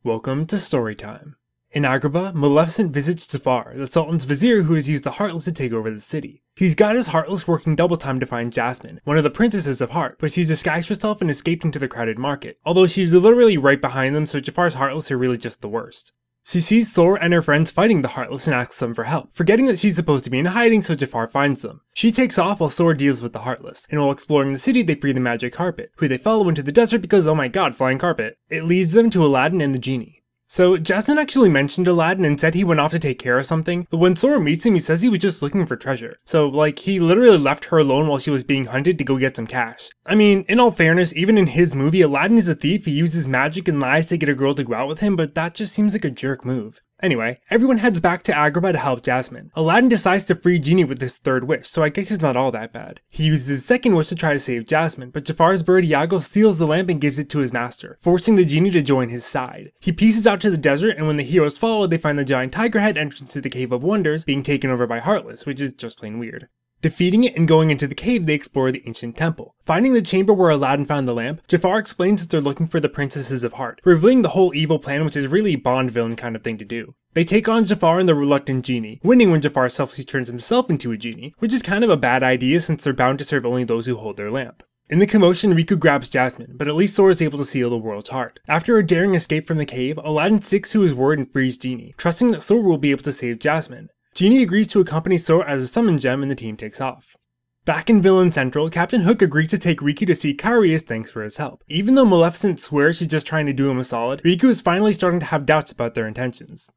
Welcome to Storytime. In Agrabah, Maleficent visits Jafar, the Sultan's vizier who has used the Heartless to take over the city. He's got his Heartless working double time to find Jasmine, one of the princesses of Heart, but she's disguised herself and escaped into the crowded market, although she's literally right behind them, so Jafar's Heartless are really just the worst. She sees Sora and her friends fighting the Heartless and asks them for help, forgetting that she's supposed to be in hiding, so Jafar finds them. She takes off while Sora deals with the Heartless, and while exploring the city they free the magic carpet, who they follow into the desert because oh my god, flying carpet. It leads them to Aladdin and the genie. So Jasmine actually mentioned Aladdin and said he went off to take care of something, but when Sora meets him he says he was just looking for treasure. So like, he literally left her alone while she was being hunted to go get some cash. I mean, in all fairness, even in his movie, Aladdin is a thief. He uses magic and lies to get a girl to go out with him, but that just seems like a jerk move. Anyway, everyone heads back to Agrabah to help Jasmine. Aladdin decides to free Genie with his third wish, so I guess it's not all that bad. He uses his second wish to try to save Jasmine, but Jafar's bird Iago steals the lamp and gives it to his master, forcing the Genie to join his side. He pieces out to the desert, and when the heroes follow, they find the giant tiger head entrance to the Cave of Wonders being taken over by Heartless, which is just plain weird. Defeating it and going into the cave, they explore the ancient temple. Finding the chamber where Aladdin found the lamp, Jafar explains that they're looking for the princesses of Heart, revealing the whole evil plan, which is really a Bond villain kind of thing to do. They take on Jafar and the reluctant genie, winning when Jafar selfishly turns himself into a genie, which is kind of a bad idea since they're bound to serve only those who hold their lamp. In the commotion, Riku grabs Jasmine, but at least Sora is able to seal the world's heart. After a daring escape from the cave, Aladdin sticks to his word and frees Genie, trusting that Sora will be able to save Jasmine. Genie agrees to accompany Sora as a summon gem and the team takes off. Back in Villain Central, Captain Hook agrees to take Riku to see Kairi as thanks for his help. Even though Maleficent swears she's just trying to do him a solid, Riku is finally starting to have doubts about their intentions.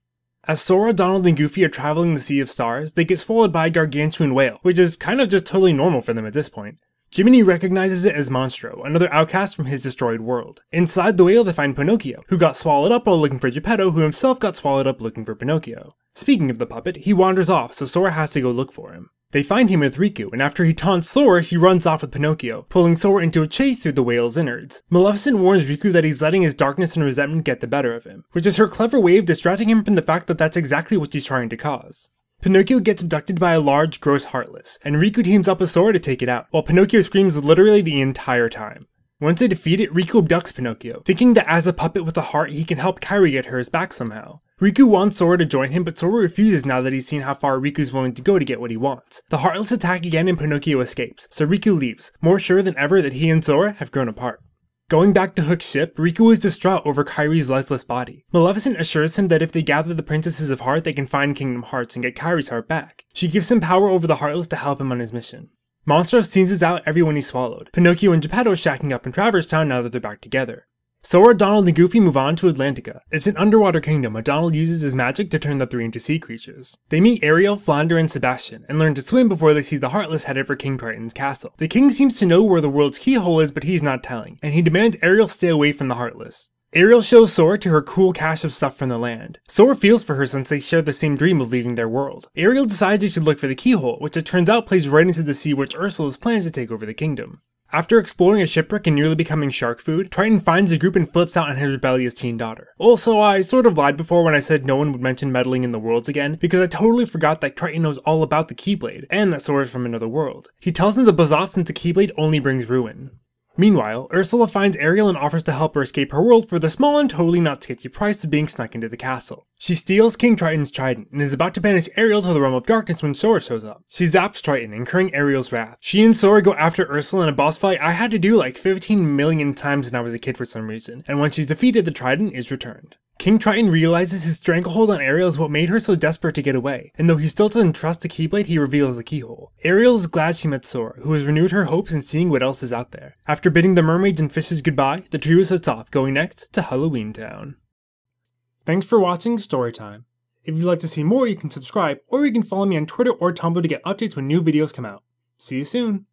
As Sora, Donald, and Goofy are traveling the Sea of Stars, they get swallowed by a gargantuan whale, which is kind of just totally normal for them at this point. Jiminy recognizes it as Monstro, another outcast from his destroyed world. Inside the whale they find Pinocchio, who got swallowed up while looking for Geppetto, who himself got swallowed up looking for Pinocchio. Speaking of the puppet, he wanders off, so Sora has to go look for him. They find him with Riku, and after he taunts Sora, he runs off with Pinocchio, pulling Sora into a chase through the whale's innards. Maleficent warns Riku that he's letting his darkness and resentment get the better of him, which is her clever way of distracting him from the fact that that's exactly what she's trying to cause. Pinocchio gets abducted by a large, gross Heartless, and Riku teams up with Sora to take it out, while Pinocchio screams literally the entire time. Once they defeat it, Riku abducts Pinocchio, thinking that as a puppet with a heart he can help Kairi get hers back somehow. Riku wants Sora to join him, but Sora refuses now that he's seen how far Riku's willing to go to get what he wants. The Heartless attack again and Pinocchio escapes, so Riku leaves, more sure than ever that he and Sora have grown apart. Going back to Hook's ship, Riku is distraught over Kairi's lifeless body. Maleficent assures him that if they gather the princesses of Heart, they can find Kingdom Hearts and get Kairi's heart back. She gives him power over the Heartless to help him on his mission. Monstro seizes out everyone he swallowed. Pinocchio and Geppetto shacking up in Traverse Town now that they're back together. Sora, Donald, and Goofy move on to Atlantica. It's an underwater kingdom where Donald uses his magic to turn the three into sea creatures. They meet Ariel, Flounder, and Sebastian, and learn to swim before they see the Heartless headed for King Triton's castle. The king seems to know where the world's keyhole is, but he's not telling, and he demands Ariel stay away from the Heartless. Ariel shows Sora to her cool cache of stuff from the land. Sora feels for her since they share the same dream of leaving their world. Ariel decides they should look for the keyhole, which it turns out plays right into the sea which Ursula's plans to take over the kingdom. After exploring a shipwreck and nearly becoming shark food, Triton finds the group and flips out on his rebellious teen daughter. Also, I sort of lied before when I said no one would mention meddling in the worlds again, because I totally forgot that Triton knows all about the Keyblade, and that Sora's from another world. He tells him to buzz off since the Keyblade only brings ruin. Meanwhile, Ursula finds Ariel and offers to help her escape her world for the small and totally not sketchy price of being snuck into the castle. She steals King Triton's trident and is about to banish Ariel to the realm of darkness when Sora shows up. She zaps Triton, incurring Ariel's wrath. She and Sora go after Ursula in a boss fight I had to do like 15 million times when I was a kid for some reason, and when she's defeated, the trident is returned. King Triton realizes his stranglehold on Ariel is what made her so desperate to get away, and though he still doesn't trust the Keyblade, he reveals the keyhole. Ariel is glad she met Sora, who has renewed her hopes in seeing what else is out there. After bidding the mermaids and fishes goodbye, the trio sets off, going next to Halloween Town. Thanks for watching Storytime. If you'd like to see more, you can subscribe, or you can follow me on Twitter or Tumblr to get updates when new videos come out. See you soon!